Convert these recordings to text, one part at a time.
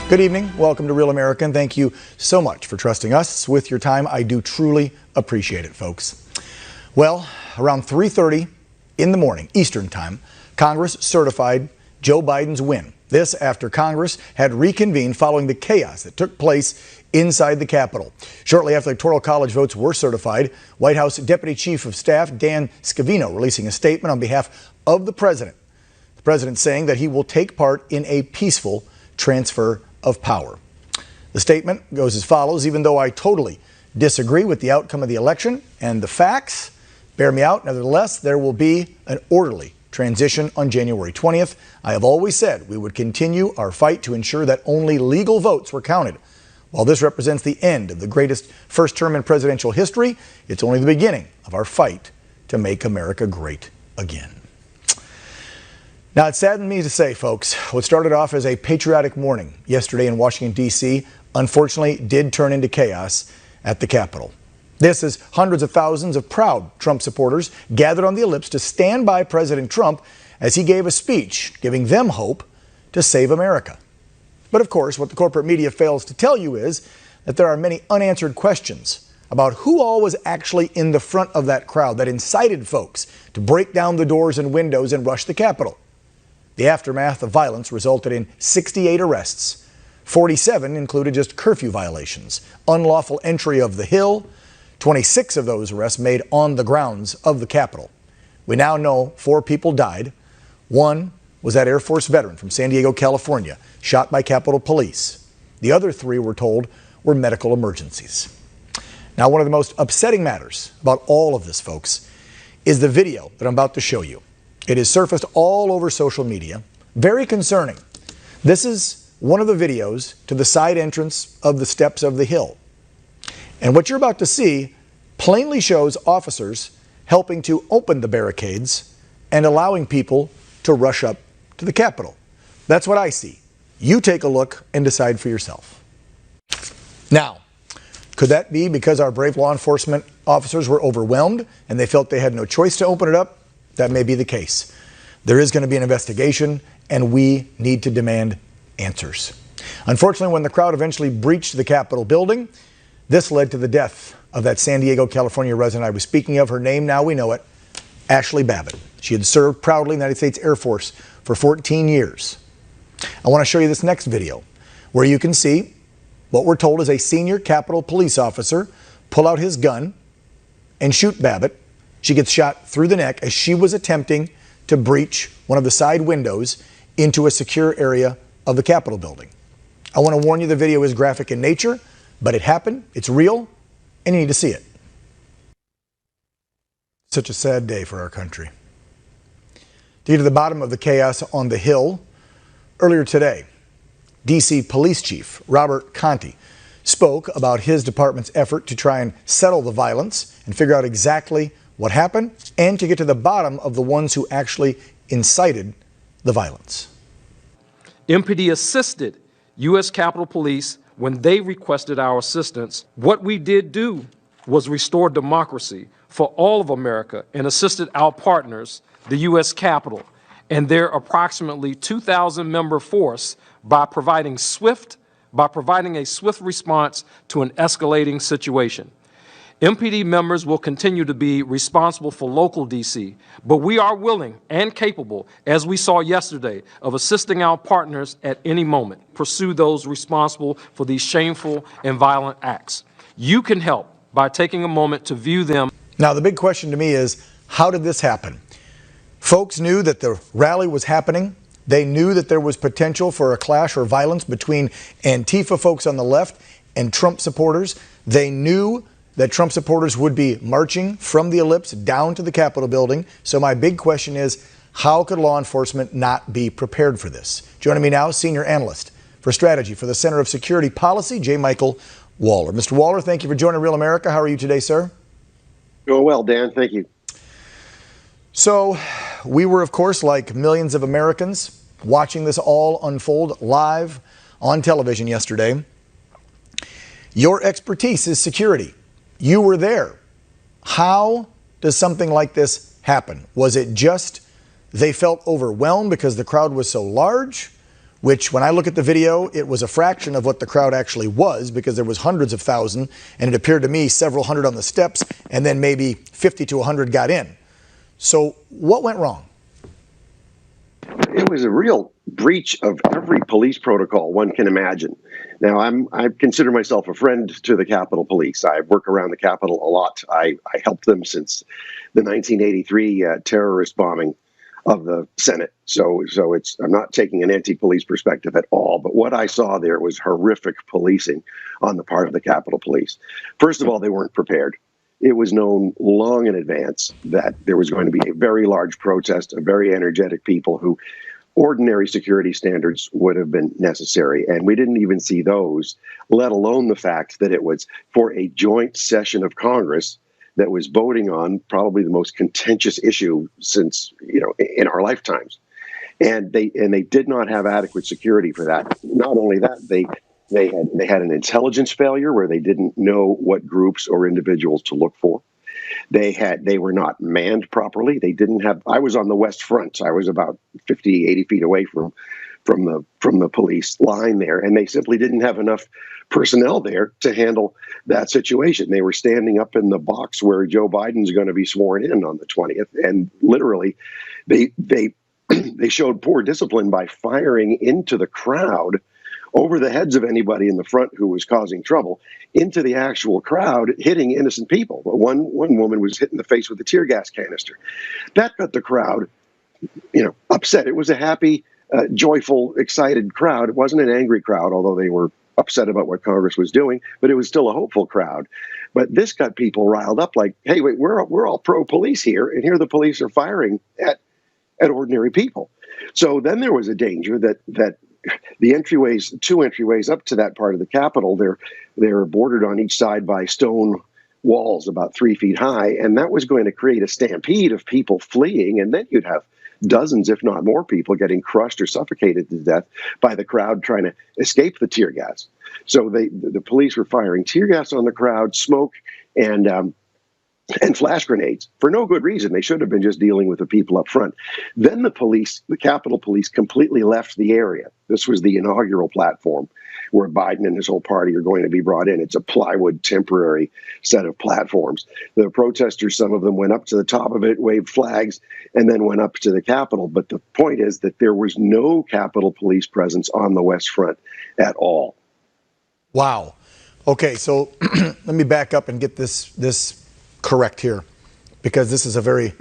Good evening. Welcome to Real American. Thank you so much for trusting us with your time. I do truly appreciate it, folks. Well, around 3:30 in the morning, Eastern Time, Congress certified Joe Biden's win. This after Congress had reconvened following the chaos that took place inside the Capitol. Shortly after the Electoral College votes were certified, White House Deputy Chief of Staff Dan Scavino releasing a statement on behalf of the president. The president saying that he will take part in a peaceful transfer of power. The statement goes as follows: even though I totally disagree with the outcome of the election and the facts bear me out, nevertheless, there will be an orderly transition on January 20th. I have always said we would continue our fight to ensure that only legal votes were counted. While this represents the end of the greatest first term in presidential history, it's only the beginning of our fight to make America great again. Now, it saddened me to say, folks, what started off as a patriotic morning yesterday in Washington, D.C., unfortunately did turn into chaos at the Capitol. This is hundreds of thousands of proud Trump supporters gathered on the ellipse to stand by President Trump as he gave a speech giving them hope to save America. But of course, what the corporate media fails to tell you is that there are many unanswered questions about who all was actually in the front of that crowd that incited folks to break down the doors and windows and rush the Capitol. The aftermath of violence resulted in 68 arrests. 47 included just curfew violations, unlawful entry of the Hill. 26 of those arrests made on the grounds of the Capitol. We now know 4 people died. One was that Air Force veteran from San Diego, California, shot by Capitol Police. The other 3, we're told, were medical emergencies. Now, one of the most upsetting matters about all of this, folks, is the video that I'm about to show you. It has surfaced all over social media. Very concerning. This is one of the videos to the side entrance of the steps of the Hill. And what you're about to see plainly shows officers helping to open the barricades and allowing people to rush up to the Capitol. That's what I see. You take a look and decide for yourself. Now, could that be because our brave law enforcement officers were overwhelmed and they felt they had no choice to open it up? That may be the case. There is going to be an investigation, and we need to demand answers. Unfortunately, when the crowd eventually breached the Capitol building, this led to the death of that San Diego, California resident I was speaking of. Her name, now we know it, Ashley Babbitt. She had served proudly in the United States Air Force for 14 years. I want to show you this next video where you can see what we're told is a senior Capitol police officer pull out his gun and shoot Babbitt. She gets shot through the neck as she was attempting to breach one of the side windows into a secure area of the Capitol building. I want to warn you, the video is graphic in nature, but it happened, it's real, and you need to see it. Such a sad day for our country. To get to the bottom of the chaos on the Hill, earlier today, D.C. Police Chief Robert Contee spoke about his department's effort to try and settle the violence and figure out exactly what happened and to get to the bottom of the ones who actually incited the violence. MPD assisted U.S. Capitol Police when they requested our assistance. What we did do was restore democracy for all of America and assisted our partners, the U.S. Capitol, and their approximately 2,000 member force by providing a swift response to an escalating situation. MPD members will continue to be responsible for local D.C., but we are willing and capable, as we saw yesterday, of assisting our partners at any moment, pursue those responsible for these shameful and violent acts. You can help by taking a moment to view them. Now, the big question to me is, how did this happen? Folks knew that the rally was happening. They knew that there was potential for a clash or violence between Antifa folks on the left and Trump supporters. They knew that Trump supporters would be marching from the ellipse down to the Capitol building. So my big question is, how could law enforcement not be prepared for this? Joining me now, senior analyst for strategy for the Center of Security Policy, J. Michael Waller. Mr. Waller, thank you for joining Real America. How are you today, sir? Doing well, Dan. Thank you. So we were, of course, like millions of Americans, watching this all unfold live on television yesterday. Your expertise is security. You were there. How does something like this happen? Was it just they felt overwhelmed because the crowd was so large? which when I look at the video, it was a fraction of what the crowd actually was, because there was hundreds of thousands, and it appeared to me several hundred on the steps, and then maybe 50 to 100 got in. So what went wrong? It was a real breach of every police protocol one can imagine. Now, I consider myself a friend to the Capitol Police. I work around the Capitol a lot. I helped them since the 1983 terrorist bombing of the Senate. So I'm not taking an anti-police perspective at all. But what I saw there was horrific policing on the part of the Capitol Police. First of all, they weren't prepared. It was known long in advance that there was going to be a very large protest of very energetic people who ordinary security standards would have been necessary. And we didn't even see those, let alone the fact that it was for a joint session of Congress that was voting on probably the most contentious issue since, in our lifetimes. And they did not have adequate security for that. Not only that, they had an intelligence failure where they didn't know what groups or individuals to look for. They were not manned properly. They didn't have. I was on the West Front. So I was about 50, 80 feet away from the police line there, and they simply didn't have enough personnel there to handle that situation. They were standing up in the box where Joe Biden's going to be sworn in on the 20th, and literally, they showed poor discipline by firing into the crowd over the heads of anybody in the front who was causing trouble, into the actual crowd, hitting innocent people. One woman was hit in the face with a tear gas canister. That got the crowd, upset. It was a happy, joyful, excited crowd. It wasn't an angry crowd, although they were upset about what Congress was doing, but it was still a hopeful crowd. But this got people riled up like, hey, wait, we're all pro-police here, and here the police are firing at ordinary people. So then there was a danger that the two entryways up to that part of the Capitol, they're bordered on each side by stone walls about 3 feet high, and that was going to create a stampede of people fleeing, and then you'd have dozens, if not more, people getting crushed or suffocated to death by the crowd trying to escape the tear gas. So the police were firing tear gas on the crowd, smoke, and flash grenades for no good reason. They should have been just dealing with the people up front. Then the Capitol Police completely left the area. This was the inaugural platform where Biden and his whole party are going to be brought in. It's a plywood temporary set of platforms. The protesters, some of them went up to the top of it, waved flags, and then went up to the Capitol. But the point is that there was no Capitol Police presence on the West Front at all. Wow. Okay, so let me back up and get this correct here, because this is a very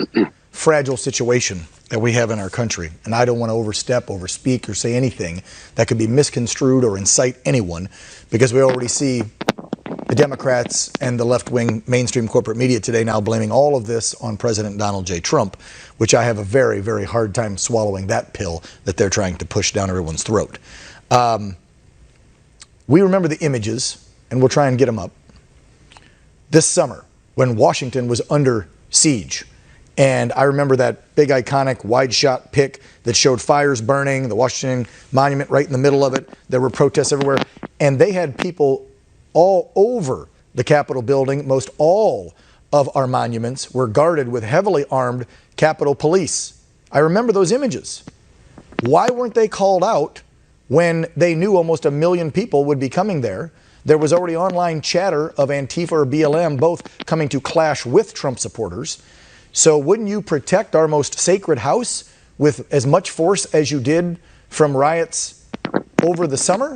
fragile situation that we have in our country, and I don't want to overstep, overspeak, or say anything that could be misconstrued or incite anyone, because we already see the Democrats and the left-wing mainstream corporate media today now blaming all of this on President Donald J. Trump, which I have a very, very hard time swallowing that pill that they're trying to push down everyone's throat. We remember the images, and we'll try and get them up, this summer when Washington was under siege. And I remember that big iconic wide shot pic that showed fires burning, the Washington Monument right in the middle of it. There were protests everywhere. And they had people all over the Capitol building. Most all of our monuments were guarded with heavily armed Capitol Police. I remember those images. Why weren't they called out when they knew almost 1 million people would be coming there? There was already online chatter of Antifa or BLM both coming to clash with Trump supporters. So wouldn't you protect our most sacred house with as much force as you did from riots over the summer?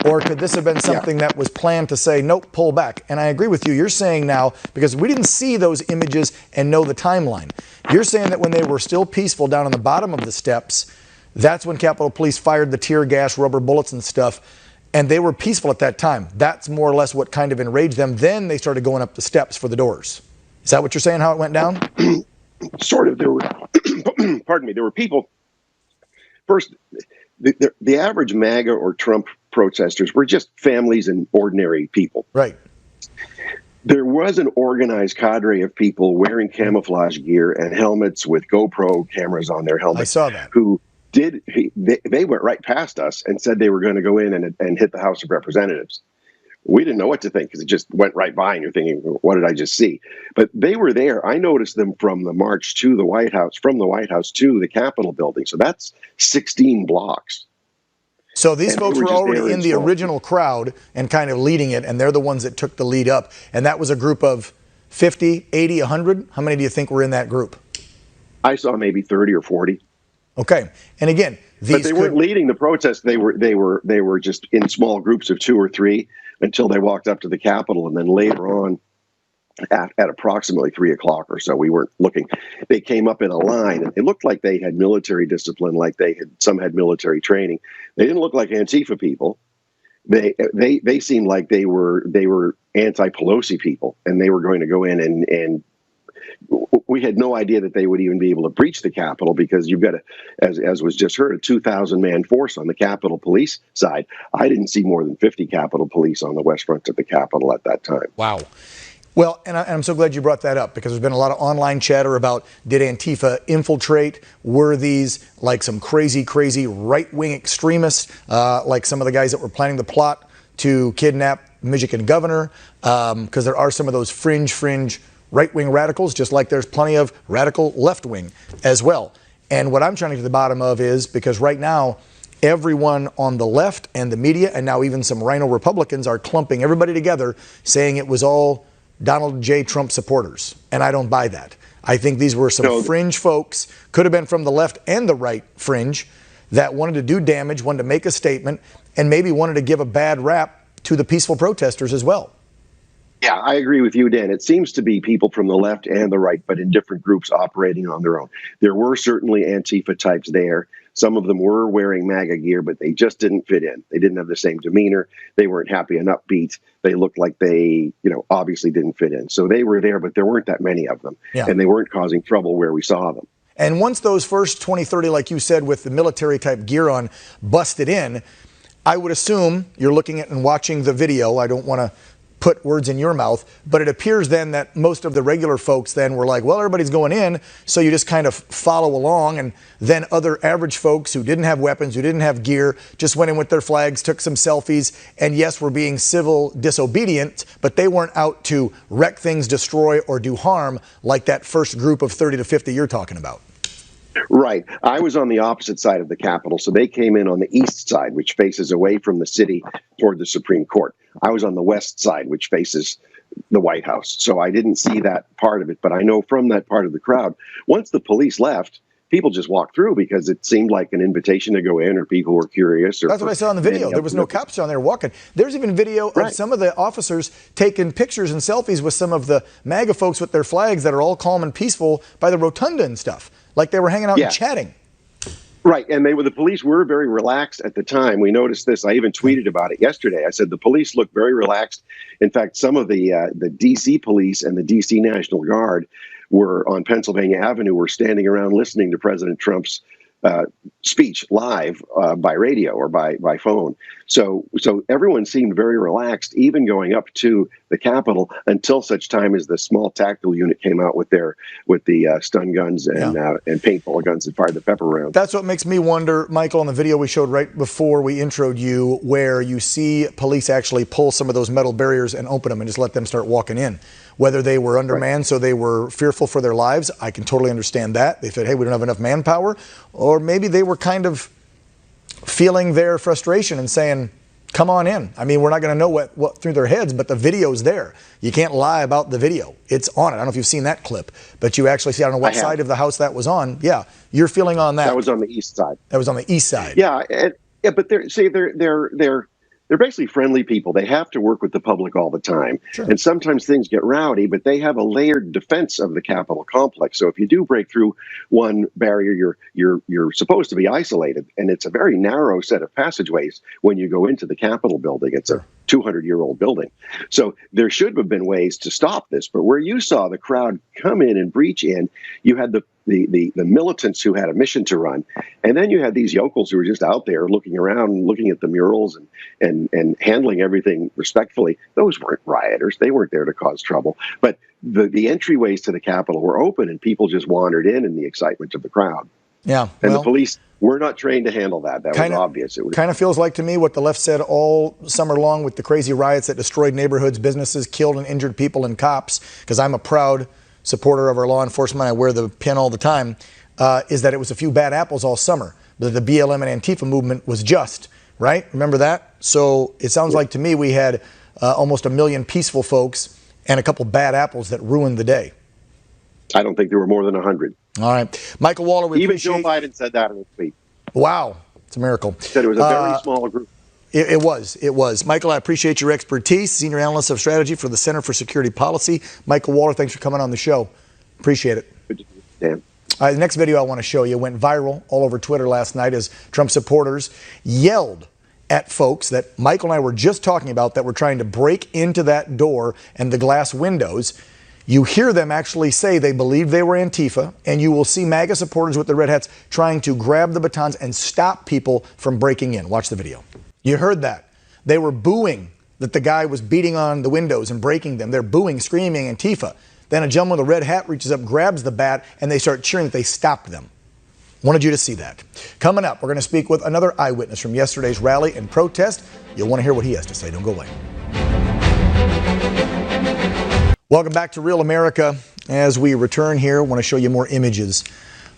Or could this have been something that was planned to say, nope, pull back? And I agree with you. You're saying now, because we didn't see those images and know the timeline, you're saying that when they were still peaceful down on the bottom of the steps, that's when Capitol Police fired the tear gas, rubber bullets and stuff. And they were peaceful at that time. That's more or less what kind of enraged them. Then they started going up the steps for the doors. Is that what you're saying, how it went down? Sort of. There were, pardon me, there were people. First, the average MAGA or Trump protesters were just families and ordinary people. Right. There was an organized cadre of people wearing camouflage gear and helmets with GoPro cameras on their helmets. I saw that. They went right past us and said they were going to go in and hit the House of Representatives. We didn't know what to think because it just went right by and you're thinking, what did I just see? But they were there. I noticed them from the march to the White House, from the White House to the Capitol building. So that's 16 blocks So these And they folks were were just already there in the small original crowd and kind of leading it, and they're the ones that took the lead up. And that was a group of 50, 80, 100? How many do you think were in that group? I saw maybe 30 or 40. Okay. And again, these But they weren't leading the protest. They were just in small groups of 2 or 3 until they walked up to the Capitol, and then later on, at approximately 3 o'clock or so, we weren't looking. They came up in a line, and it looked like they had military discipline, like some had military training. They didn't look like Antifa people. They seemed like they were anti-Pelosi people, and they were going to go in and we had no idea that they would even be able to breach the Capitol, because you've got as was just heard, a 2,000-man force on the Capitol Police side. I didn't see more than 50 Capitol Police on the west front of the Capitol at that time. Wow. Well, and I'm so glad you brought that up, because there's been a lot of online chatter about, did Antifa infiltrate? Were these like some crazy right-wing extremists, like some of the guys that were planning the plot to kidnap Michigan governor? Because there are some of those fringe right-wing radicals, just like there's plenty of radical left-wing as well. And what I'm trying to get to the bottom of is, because right now, everyone on the left and the media, and now even some Rhino Republicans, are clumping everybody together, saying it was all Donald J. Trump supporters. And I don't buy that. I think these were some fringe folks, could have been from the left and the right fringe, that wanted to do damage, wanted to make a statement, and maybe wanted to give a bad rap to the peaceful protesters as well. Yeah, I agree with you, Dan. It seems to be people from the left and the right, but in different groups operating on their own. There were certainly Antifa types there. Some of them were wearing MAGA gear, but they just didn't fit in. They didn't have the same demeanor. They weren't happy and upbeat. They looked like they, obviously didn't fit in. So they were there, but there weren't that many of them. Yeah. And they weren't causing trouble where we saw them. And once those first 20, 30, like you said, with the military type gear on, busted in, I would assume you're looking at and watching the video. I don't want to put words in your mouth, but it appears then that most of the regular folks then were like, well, everybody's going in, so you just kind of follow along. And then other average folks who didn't have weapons, who didn't have gear, just went in with their flags, took some selfies, and yes, were being civil disobedient, but they weren't out to wreck things, destroy, or do harm like that first group of 30 to 50 you're talking about. Right. I was on the opposite side of the Capitol, so they came in on the east side, which faces away from the city toward the Supreme Court. I was on the west side, which faces the White House. So I didn't see that part of it, but I know from that part of the crowd, once the police left, people just walked through because it seemed like an invitation to go in, or people were curious. That's what I saw in the video. There was no cops on there walking. There's even video of some of the officers taking pictures and selfies with some of the MAGA folks with their flags that are all calm and peaceful by the rotunda and stuff, like they were hanging out and chatting. Right, and the police were very relaxed at the time. We noticed this. I even tweeted about it yesterday. I said the police looked very relaxed. In fact, some of the D.C. police and the D.C. National Guard were on Pennsylvania Avenue, were standing around listening to President Trump's speech live by radio or by phone. So everyone seemed very relaxed, even going up to the Capitol, until such time as the small tactical unit came out with the stun guns and paintball guns that fired the pepper rounds. That's what makes me wonder, Michael, on the video we showed right before we introed you, where you see police actually pull some of those metal barriers and open them and just let them start walking in. Whether they were undermanned, so they were fearful for their lives, I can totally understand that. They said, hey, we don't have enough manpower. Or maybe they were kind of feeling their frustration and saying, come on in. I mean, we're not going to know what through their heads, but the video's there. You can't lie about the video. It's on it. I don't know if you've seen that clip, but you actually see, I don't know what side of the house that was on. Yeah, you're feeling on that. That was on the east side. That was on the east side. Yeah, but they're basically friendly people. They have to work with the public all the time. Sure. And sometimes things get rowdy, but they have a layered defense of the Capitol complex. So if you do break through one barrier, you're supposed to be isolated. And it's a very narrow set of passageways when you go into the Capitol building. It's a 200-year-old building. So there should have been ways to stop this. But where you saw the crowd come in and breach in, you had the militants who had a mission to run. And then you had these yokels who were just out there looking around, looking at the murals and handling everything respectfully. Those weren't rioters. They weren't there to cause trouble. But the entryways to the Capitol were open, and people just wandered in the excitement of the crowd. Yeah. And the police were not trained to handle that. That was obvious. It kind of feels like to me what the left said all summer long with the crazy riots that destroyed neighborhoods, businesses, killed and injured people and cops, because I'm a proud supporter of our law enforcement. I wear the pin all the time, is that it was a few bad apples all summer. But the BLM and Antifa movement was just right? Remember that? So it sounds like to me we had almost 1 million peaceful folks and a couple bad apples that ruined the day. I don't think there were more than 100. All right. Michael Waller, we Even appreciate... Joe Biden said that in a tweet. Wow. It's a miracle. He said it was a very small group. It was. Michael, I appreciate your expertise. Senior Analyst of Strategy for the Center for Security Policy. Michael Waller, thanks for coming on the show. Appreciate it. Good to see you, Dan. All right, the next video I want to show you went viral all over Twitter last night as Trump supporters yelled at folks that Michael and I were just talking about that were trying to break into that door and the glass windows. You hear them actually say they believed they were Antifa, and you will see MAGA supporters with the red hats trying to grab the batons and stop people from breaking in. Watch the video. You heard that. They were booing that the guy was beating on the windows and breaking them. They're booing, screaming Antifa. Then a gentleman with a red hat reaches up, grabs the bat, and they start cheering that they stopped them. Wanted you to see that. Coming up, we're going to speak with another eyewitness from yesterday's rally and protest. You'll want to hear what he has to say. Don't go away. Welcome back to Real America. As we return here, I want to show you more images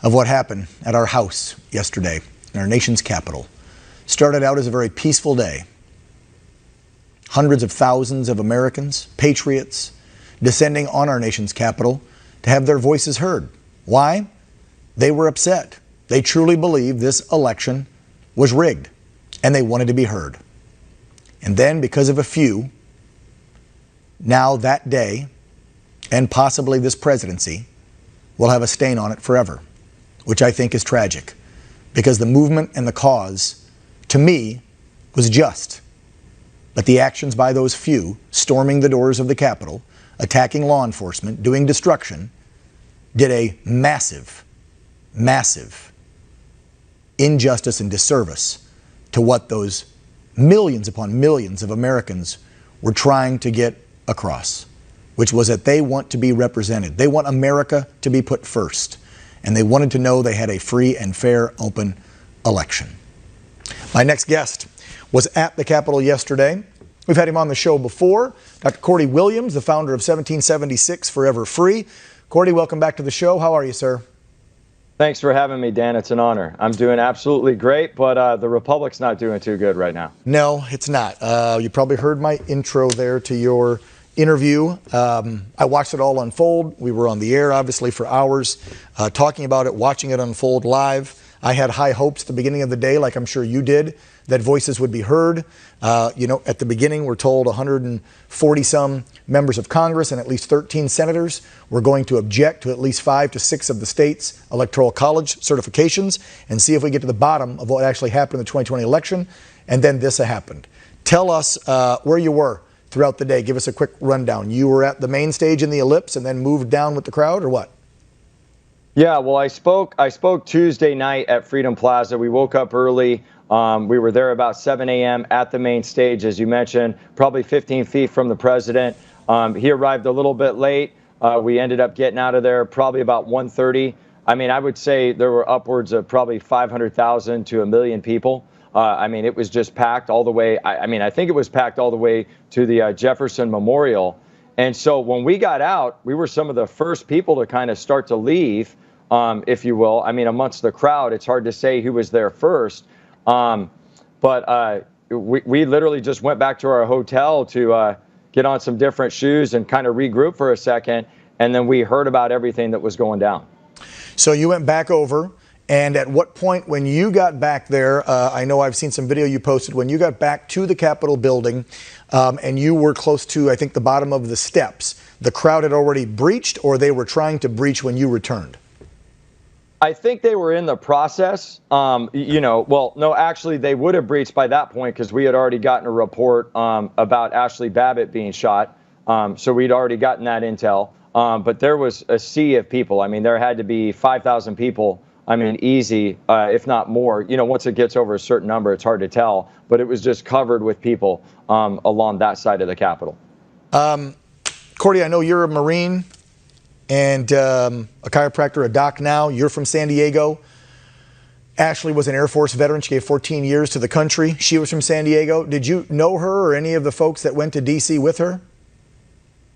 of what happened at our house yesterday in our nation's capital. Started out as a very peaceful day. Hundreds of thousands of Americans, patriots, descending on our nation's capital to have their voices heard. Why? They were upset. They truly believed this election was rigged, and they wanted to be heard. And then, because of a few, now that day, and possibly this presidency, will have a stain on it forever, which I think is tragic, because the movement and the cause, to me, was just. But the actions by those few, storming the doors of the Capitol, attacking law enforcement, doing destruction, did a massive, massive injustice and disservice to what those millions upon millions of Americans were trying to get across, which was that they want to be represented. They want America to be put first, and they wanted to know they had a free and fair, open election. My next guest was at the Capitol yesterday. We've had him on the show before. Dr. Cordy Williams, the founder of 1776 Forever Free. Cordy, welcome back to the show. How are you, sir? Thanks for having me, Dan. It's an honor. I'm doing absolutely great, but the Republic's not doing too good right now. No, it's not. You probably heard my intro there to your interview. I watched it all unfold. We were on the air, obviously, for hours, talking about it, watching it unfold live. I had high hopes at the beginning of the day, like I'm sure you did, that voices would be heard. At the beginning, we're told 140-some members of Congress and at least 13 senators were going to object to at least 5 to 6 of the state's electoral college certifications and see if we get to the bottom of what actually happened in the 2020 election. And then this happened. Tell us where you were throughout the day. Give us a quick rundown. You were at the main stage in the ellipse and then moved down with the crowd, or what? Yeah, well, I spoke Tuesday night at Freedom Plaza. We woke up early. We were there about 7 a.m. at the main stage, as you mentioned, probably 15 feet from the president. He arrived a little bit late. We ended up getting out of there probably about 1:30. I mean, I would say there were upwards of probably 500,000 to 1 million people. It was just packed all the way. I think it was packed all the way to the Jefferson Memorial. And so when we got out, we were some of the first people to kind of start to leave, if you will. I mean, amongst the crowd, it's hard to say who was there first. But we literally just went back to our hotel to get on some different shoes and kind of regroup for a second. And then we heard about everything that was going down. So you went back over. And at what point, when you got back there, I know I've seen some video you posted, when you got back to the Capitol building and you were close to, I think, the bottom of the steps, the crowd had already breached, or they were trying to breach when you returned? I think they were in the process. No, actually, they would have breached by that point because we had already gotten a report about Ashley Babbitt being shot. So we'd already gotten that intel. But there was a sea of people. I mean, there had to be 5,000 people. I mean, easy, if not more. Once it gets over a certain number, it's hard to tell. But it was just covered with people along that side of the Capitol. Cordy, I know you're a Marine and a chiropractor, a doc now. You're from San Diego. Ashley was an Air Force veteran. She gave 14 years to the country. She was from San Diego. Did you know her or any of the folks that went to D.C. with her?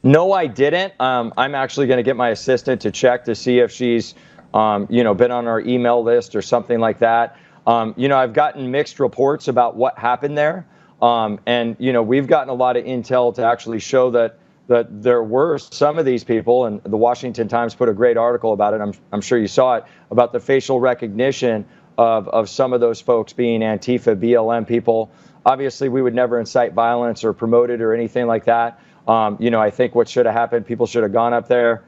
No, I didn't. I'm actually going to get my assistant to check to see if she's been on our email list or something like that. I've gotten mixed reports about what happened there. And we've gotten a lot of intel to actually show that there were some of these people, and the Washington Times put a great article about it. I'm sure you saw it, about the facial recognition of some of those folks being Antifa, BLM people. Obviously, we would never incite violence or promote it or anything like that. I think what should have happened, people should have gone up there.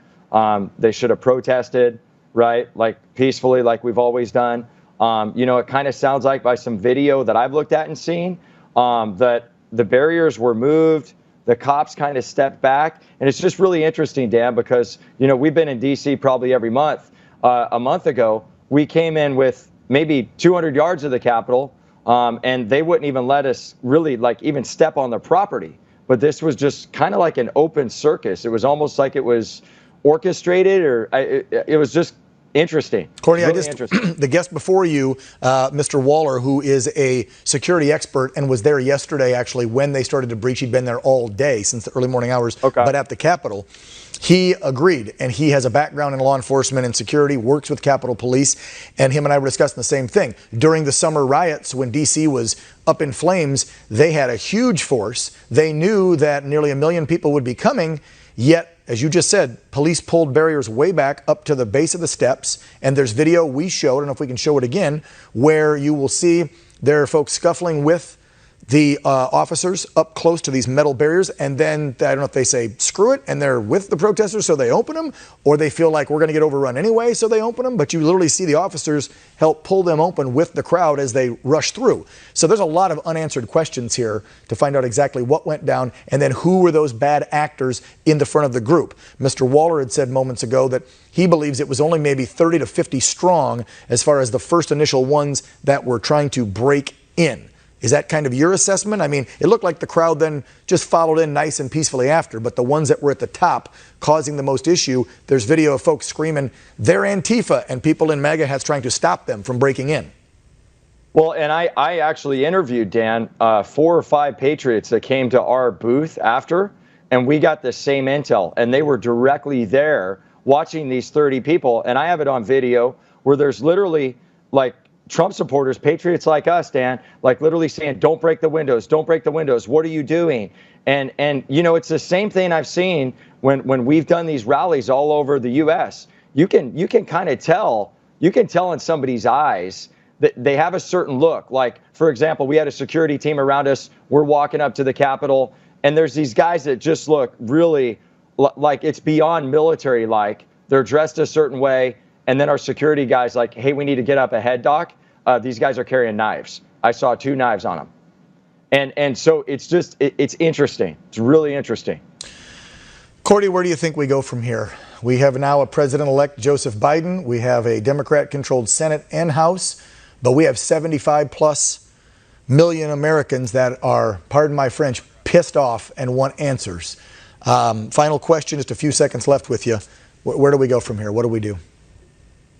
They should have protested, right? Like peacefully, like we've always done. It kind of sounds like by some video that I've looked at and seen that the barriers were moved. The cops kind of stepped back. And it's just really interesting, Dan, because, we've been in D.C. probably every month. A month ago, we came in with maybe 200 yards of the Capitol, and they wouldn't even let us really even step on the property. But this was just kind of like an open circus. It was almost like it was orchestrated, or it was just interesting. Courtney, really interesting. The guest before you, Mr. Waller, who is a security expert and was there yesterday, actually, when they started to breach. He'd been there all day since the early morning hours, but at the Capitol. He agreed, and he has a background in law enforcement and security, works with Capitol Police, and him and I were discussing the same thing. During the summer riots, when D.C. was up in flames, they had a huge force. They knew that nearly 1 million people would be coming, yet, as you just said, police pulled barriers way back up to the base of the steps, and there's video we showed, I don't know if we can show it again, where you will see there are folks scuffling with the officers up close to these metal barriers, and then I don't know if they say screw it and they're with the protesters so they open them, or they feel like we're going to get overrun anyway so they open them, but you literally see the officers help pull them open with the crowd as they rush through. So there's a lot of unanswered questions here to find out exactly what went down and then who were those bad actors in the front of the group. Mr. Waller had said moments ago that he believes it was only maybe 30 to 50 strong as far as the first initial ones that were trying to break in. Is that kind of your assessment? I mean, it looked like the crowd then just followed in nice and peacefully after, but the ones that were at the top causing the most issue, there's video of folks screaming, they're Antifa, and people in MAGA hats trying to stop them from breaking in. Well, and I actually interviewed, Dan, 4 or 5 patriots that came to our booth after, and we got the same intel, and they were directly there watching these 30 people, and I have it on video where there's literally Trump supporters, patriots like us, Dan, literally saying, don't break the windows, don't break the windows. What are you doing? And it's the same thing I've seen when we've done these rallies all over the U.S. You can kind of tell, in somebody's eyes that they have a certain look. Like, for example, we had a security team around us. We're walking up to the Capitol, and there's these guys that just look really like it's beyond military-like. They're dressed a certain way. And then our security guys hey, we need to get up ahead, Doc. These guys are carrying knives. I saw 2 knives on them. And so it's interesting. It's really interesting. Courtney, where do you think we go from here? We have now a president-elect, Joseph Biden. We have a Democrat-controlled Senate and House, but we have 75+ million Americans that are, pardon my French, pissed off and want answers. Final question, just a few seconds left with you. Where do we go from here? What do we do?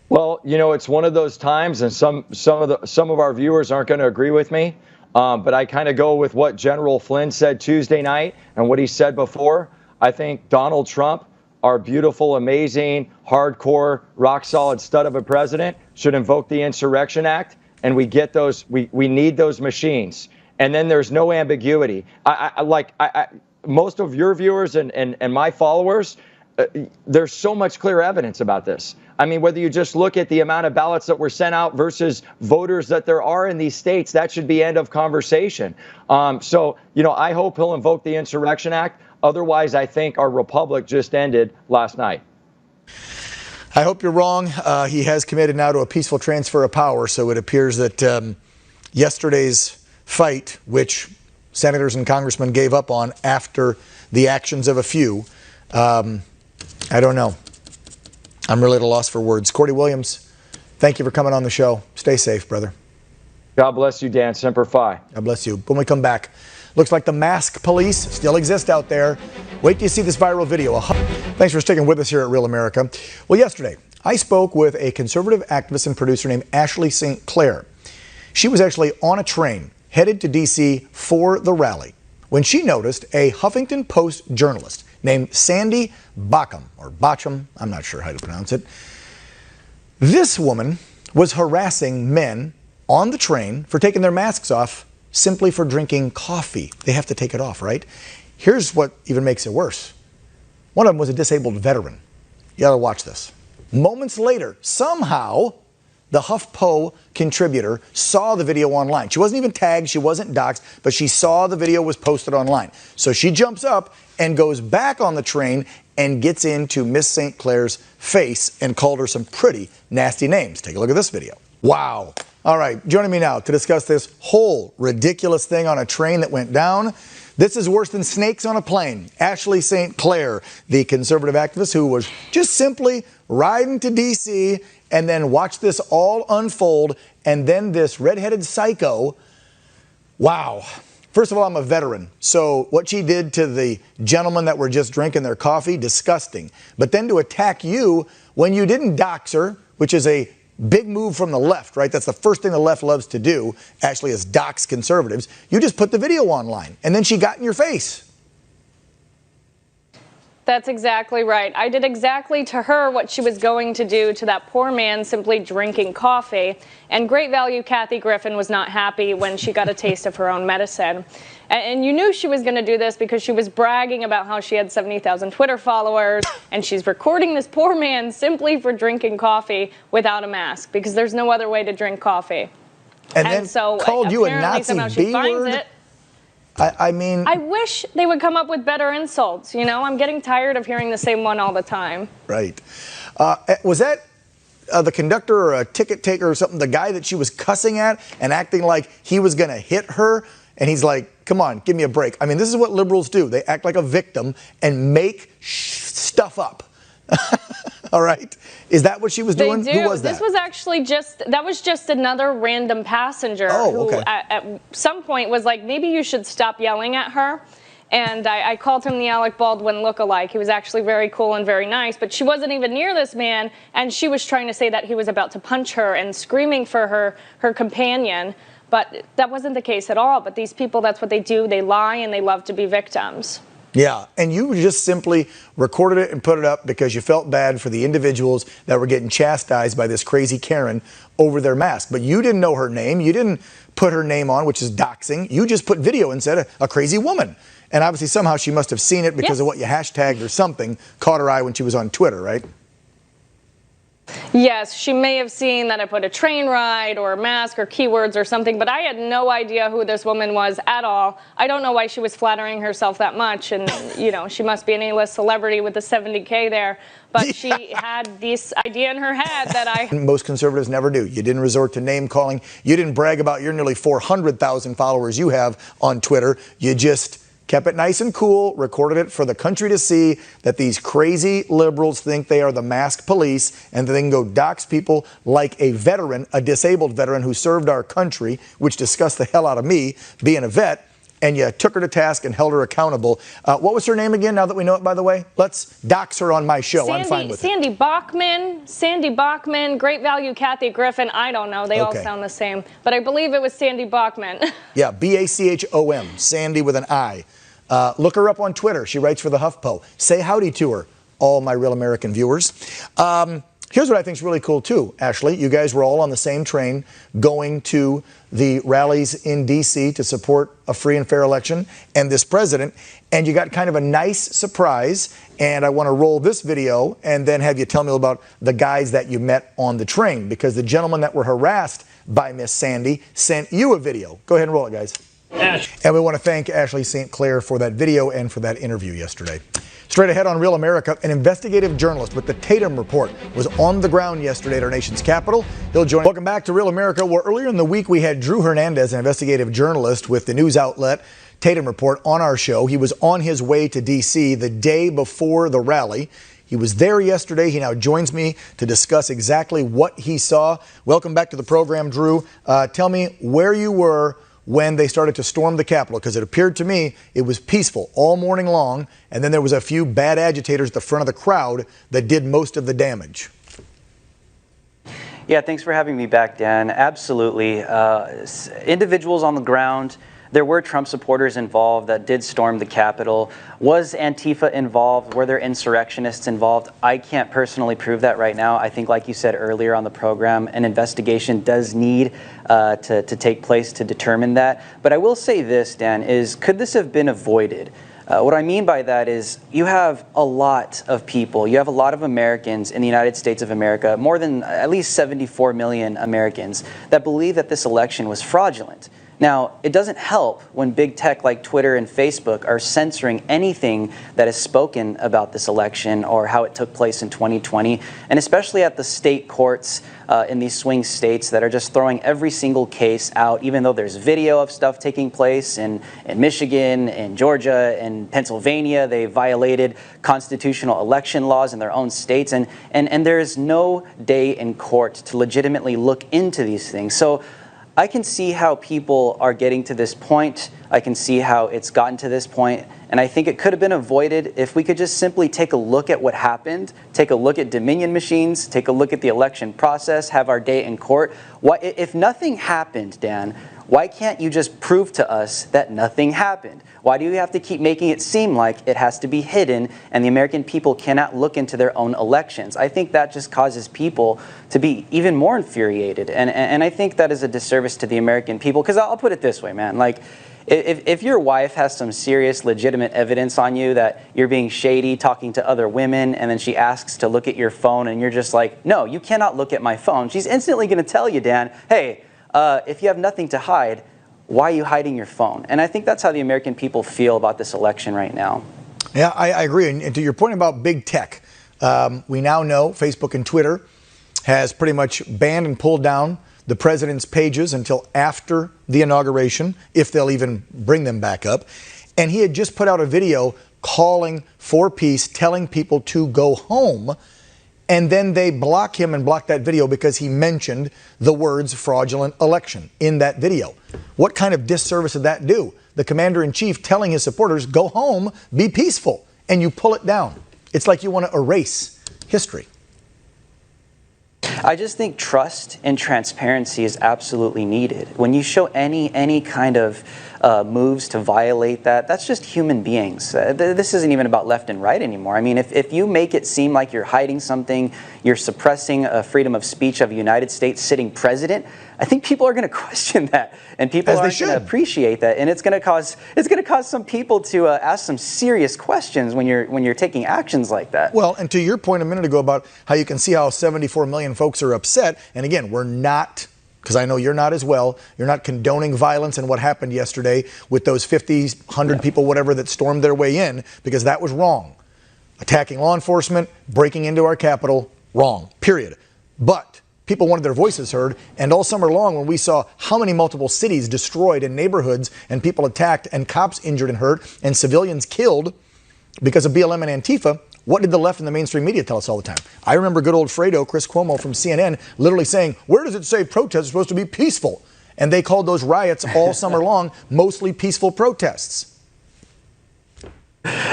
Well, it's one of those times, and some of our viewers aren't going to agree with me, but I kind of go with what General Flynn said Tuesday night and what he said before. I think Donald Trump, our beautiful, amazing, hardcore, rock-solid stud of a president, should invoke the Insurrection Act, and we get those. We need those machines, and then there's no ambiguity. Most of your viewers and my followers, there's so much clear evidence about this. I mean, whether you just look at the amount of ballots that were sent out versus voters that there are in these states, that should be end of conversation. So, I hope he'll invoke the Insurrection Act. Otherwise, I think our republic just ended last night. I hope you're wrong. He has committed now to a peaceful transfer of power. So it appears that yesterday's fight, which senators and congressmen gave up on after the actions of a few, I don't know. I'm really at a loss for words. Cordy Williams, thank you for coming on the show. Stay safe, brother. God bless you, Dan. Semper Fi. God bless you. When we come back, looks like the mask police still exist out there. Wait till you see this viral video. Thanks for sticking with us here at Real America. Well, yesterday, I spoke with a conservative activist and producer named Ashley St. Clair. She was actually on a train headed to D.C. for the rally when she noticed a Huffington Post journalist named Sandy Bacham, or Bacham, I'm not sure how to pronounce it. This woman was harassing men on the train for taking their masks off simply for drinking coffee. They have to take it off, right? Here's what even makes it worse. One of them was a disabled veteran. You gotta watch this. Moments later, somehow, the HuffPo contributor saw the video online. She wasn't even tagged, she wasn't doxxed, but she saw the video was posted online. So she jumps up and goes back on the train and gets into Miss St. Clair's face and called her some pretty nasty names. Take a look at this video. Wow. All right, joining me now to discuss this whole ridiculous thing on a train that went down. This is worse than snakes on a plane. Ashley St. Clair, the conservative activist who was just simply riding to D.C. and then watched this all unfold, and then this redheaded psycho. Wow. First of all, I'm a veteran, so what she did to the gentlemen that were just drinking their coffee, disgusting. But then to attack you when you didn't dox her, which is a big move from the left, right? That's the first thing the left loves to do, actually, is dox conservatives. You just put the video online, and then she got in your face. That's exactly right. I did exactly to her what she was going to do to that poor man simply drinking coffee. And Great Value Kathy Griffin was not happy when she got a taste of her own medicine. And you knew she was going to do this because she was bragging about how she had 70,000 Twitter followers, and she's recording this poor man simply for drinking coffee without a mask, because there's no other way to drink coffee. And then so called you a Nazi somehow she finds B-word? it. I mean, I wish they would come up with better insults. You know, I'm getting tired of hearing the same one all the time. Right. Was that the conductor or a ticket taker or something, the guy that she was cussing at and acting like he was going to hit her? And he's like, come on, give me a break. I mean, this is what liberals do. They act like a victim and make stuff up. All right. Is that what she was doing? They do. Who was that? This was actually that was just another random passenger who at some point was like, maybe you should stop yelling at her. And I called him the Alec Baldwin lookalike. He was actually very cool and very nice, but she wasn't even near this man, and she was trying to say that he was about to punch her and screaming for her companion. But that wasn't the case at all. But these people, that's what they do. They lie and they love to be victims. Yeah, and you just simply recorded it and put it up because you felt bad for the individuals that were getting chastised by this crazy Karen over their mask. But you didn't know her name. You didn't put her name on, which is doxing. You just put video and said a crazy woman. And obviously somehow she must have seen it because of what you hashtagged or something, caught her eye when she was on Twitter, right? Yes, she may have seen that I put a train ride or a mask or keywords or something, but I had no idea who this woman was at all. I don't know why she was flattering herself that much, and, you know, she must be an A-list celebrity with the 70K there, but she had this idea in her head that Most conservatives never do. You didn't resort to name calling. You didn't brag about your nearly 400,000 followers you have on Twitter. You just kept it nice and cool, recorded it for the country to see that these crazy liberals think they are the masked police, and they can go dox people like a veteran, a disabled veteran who served our country, which disgusts the hell out of me, being a vet, and you took her to task and held her accountable. What was her name again, now that we know it, by the way? Let's dox her on my show. I'm fine with Sandy Bachman, Great Value Kathy Griffin. I don't know. They all sound the same. But I believe it was Sandy Bachman. Yeah, B-A-C-H-O-M, Sandy with an I. Look her up on Twitter. She writes for the HuffPo. Say howdy to her, all my Real American viewers. Here's what I think is really cool, too, Ashley. You guys were all on the same train going to the rallies in D.C. to support a free and fair election and this president, and you got kind of a nice surprise, and I want to roll this video and then have you tell me about the guys that you met on the train, because the gentlemen that were harassed by Miss Sandy sent you a video. Go ahead and roll it, guys. And we want to thank Ashley St. Clair for that video and for that interview yesterday. Straight ahead on Real America, an investigative journalist with the Tatum Report was on the ground yesterday at our nation's capital. He'll join. Welcome back to Real America, where earlier in the week we had Drew Hernandez, an investigative journalist with the news outlet Tatum Report, on our show. He was on his way to D.C. the day before the rally. He was there yesterday. He now joins me to discuss exactly what he saw. Welcome back to the program, Drew. Tell me where you were when they started to storm the Capitol, because it appeared to me it was peaceful all morning long, and then there was a few bad agitators at the front of the crowd that did most of the damage. Yeah, thanks for having me back, Dan. Absolutely. Individuals on the ground There were Trump supporters involved that did storm the Capitol. Was Antifa involved? Were there insurrectionists involved? I can't personally prove that right now. I think, like you said earlier on the program, an investigation does need to take place to determine that. But I will say this, Dan, is could this have been avoided? What I mean by that is you have a lot of people, you have a lot of Americans in the United States of America, more than at least 74 million Americans, that believe that this election was fraudulent. Now, it doesn't help when big tech like Twitter and Facebook are censoring anything that is spoken about this election or how it took place in 2020, and especially at the state courts in these swing states that are just throwing every single case out, even though there's video of stuff taking place in Michigan, in Georgia, in Pennsylvania. They violated constitutional election laws in their own states, and there is no day in court to legitimately look into these things. So I can see how people are getting to this point. I can see how it's gotten to this point. And I think it could have been avoided if we could just simply take a look at what happened, take a look at Dominion machines, take a look at the election process, have our day in court. If nothing happened, Dan, why can't you just prove to us that nothing happened? Why do you have to keep making it seem like it has to be hidden and the American people cannot look into their own elections? I think that just causes people to be even more infuriated. And I think that is a disservice to the American people. Because I'll put it this way, man. Like, if your wife has some serious, legitimate evidence on you that you're being shady, talking to other women, and then she asks to look at your phone and you're just like, no, you cannot look at my phone, she's instantly going to tell you, Dan, hey, if you have nothing to hide, why are you hiding your phone? And I think that's how the American people feel about this election right now. Yeah, I agree. And to your point about big tech, we now know Facebook and Twitter has pretty much banned and pulled down the president's pages until after the inauguration, if they'll even bring them back up. And he had just put out a video calling for peace, telling people to go home. And then they block him and block that video because he mentioned the words fraudulent election in that video. What kind of disservice did that do? The commander-in-chief telling his supporters, go home, be peaceful, and you pull it down. It's like you want to erase history. I just think trust and transparency is absolutely needed. When you show any kind of moves to violate that, that's just human beings. This isn't even about left and right anymore. I mean, if you make it seem like you're hiding something, you're suppressing freedom of speech of a United States sitting president, I think people are going to question that, and people aren't going to appreciate that, and it's going to cause some people to ask some serious questions when you're taking actions like that. Well, and to your point a minute ago about how you can see how 74 million folks are upset, and again, we're not, because I know you're not as well, you're not condoning violence and what happened yesterday with those 50, 100 people, whatever, that stormed their way in, because that was wrong. Attacking law enforcement, breaking into our Capitol, wrong, period. But people wanted their voices heard, and all summer long when we saw how many multiple cities destroyed and neighborhoods and people attacked and cops injured and hurt and civilians killed because of BLM and Antifa, what did the left and the mainstream media tell us all the time? I remember good old Fredo, Chris Cuomo from CNN, literally saying, where does it say protests are supposed to be peaceful? And they called those riots all summer long mostly peaceful protests.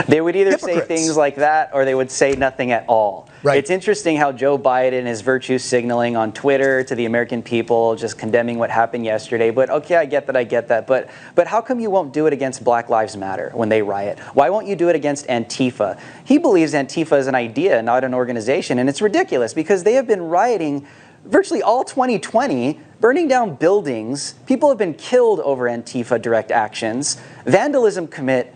They would either say things like that or they would say nothing at all. Right. It's interesting how Joe Biden is virtue signaling on Twitter to the American people, just condemning what happened yesterday. But okay, I get that. But how come you won't do it against Black Lives Matter when they riot? Why won't you do it against Antifa? He believes Antifa is an idea, not an organization. And it's ridiculous because they have been rioting virtually all 2020, burning down buildings. People have been killed over Antifa direct actions. Vandalism commit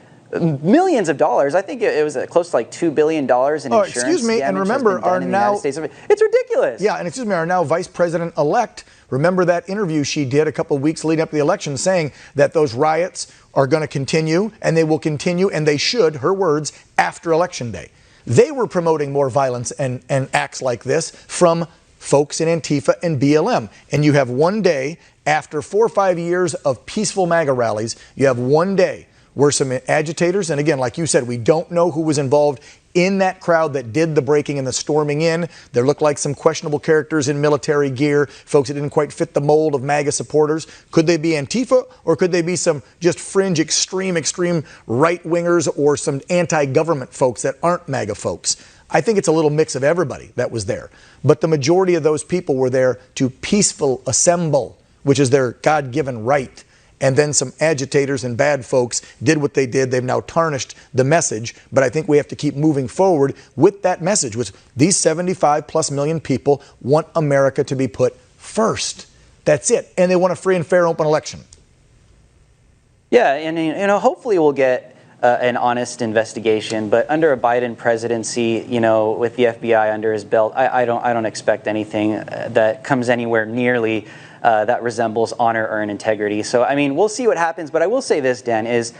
millions of dollars. I think it was close to like $2 billion in insurance. Excuse me, and remember, our now, it's ridiculous. Yeah, and excuse me, our now Vice President-elect, remember that interview she did a couple of weeks leading up to the election saying that those riots are going to continue, and they will continue, and they should, her words, after Election Day. They were promoting more violence and acts like this from folks in Antifa and BLM. And you have one day, after 4 or 5 years of peaceful MAGA rallies, you have one day were some agitators, and again, like you said, we don't know who was involved in that crowd that did the breaking and the storming in. There looked like some questionable characters in military gear, folks that didn't quite fit the mold of MAGA supporters. Could they be Antifa, or could they be some just fringe, extreme right-wingers or some anti-government folks that aren't MAGA folks? I think it's a little mix of everybody that was there. But the majority of those people were there to peaceful assemble, which is their God-given right. and then some agitators and bad folks did what they did. They've now tarnished the message, but I think we have to keep moving forward with that message, which these 75+ million people want America to be put first. That's it. And they want a free and fair open election. Yeah, and hopefully we'll get an honest investigation. But under a Biden presidency, with the FBI under his belt, I don't expect anything that comes anywhere nearly that resembles honor or integrity. So I mean, we'll see what happens. But I will say this, Dan, is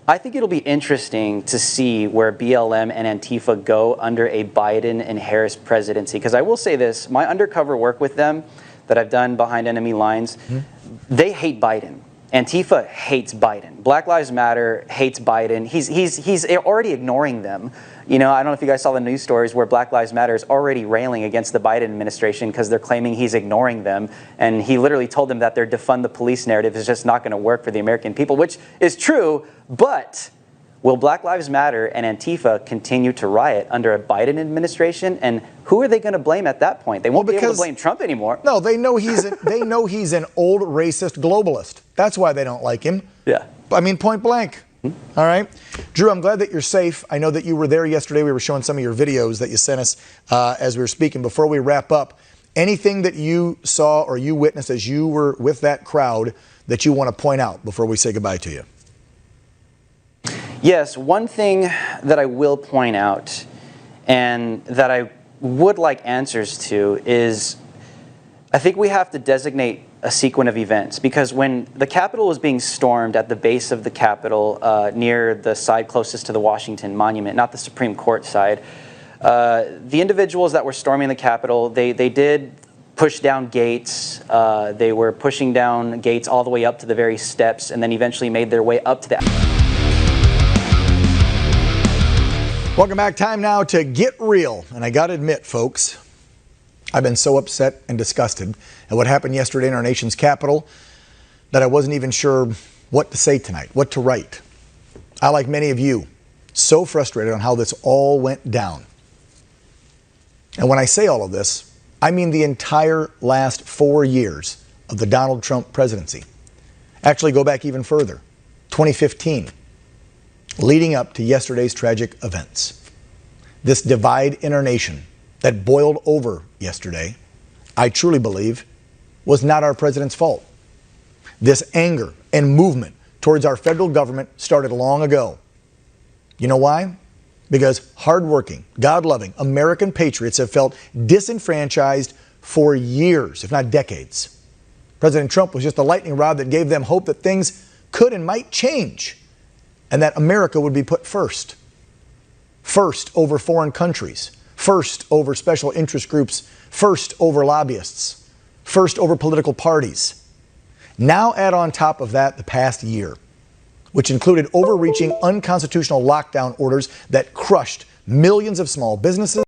I think it'll be interesting to see where BLM and Antifa go under a Biden and Harris presidency. Because I will say this, my undercover work with them that I've done behind enemy lines, they hate Biden. Antifa hates Biden. Black Lives Matter hates Biden. He's already ignoring them. I don't know if you guys saw the news stories where Black Lives Matter is already railing against the Biden administration because they're claiming he's ignoring them. And he literally told them that their defund the police narrative is just not going to work for the American people, which is true. But will Black Lives Matter and Antifa continue to riot under a Biden administration? And who are they going to blame at that point? They won't be able to blame Trump anymore. No, they know he's an old racist globalist. That's why they don't like him. Yeah. I mean, point blank. All right. Drew, I'm glad that you're safe. I know that you were there yesterday. We were showing some of your videos that you sent us as we were speaking. Before we wrap up, anything that you saw or you witnessed as you were with that crowd that you want to point out before we say goodbye to you? Yes, one thing that I will point out and that I would like answers to is I think we have to designate a sequence of events, because when the Capitol was being stormed at the base of the Capitol near the side closest to the Washington Monument, not the Supreme Court side, the individuals that were storming the Capitol, they did push down gates. They were pushing down gates all the way up to the very steps and then eventually made their way up to the... Welcome back. Time now to get real. And I got to admit, folks, I've been so upset and disgusted at what happened yesterday in our nation's capital that I wasn't even sure what to say tonight, what to write. I, like many of you, so frustrated on how this all went down. And when I say all of this, I mean the entire last 4 years of the Donald Trump presidency. Actually, go back even further, 2015. Leading up to yesterday's tragic events. This divide in our nation that boiled over yesterday, I truly believe, was not our president's fault. This anger and movement towards our federal government started long ago. You know why? Because hardworking, God-loving American patriots have felt disenfranchised for years, if not decades. President Trump was just a lightning rod that gave them hope that things could and might change, and that America would be put first. First over foreign countries. First over special interest groups. First over lobbyists. First over political parties. Now add on top of that the past year, which included overreaching unconstitutional lockdown orders that crushed millions of small businesses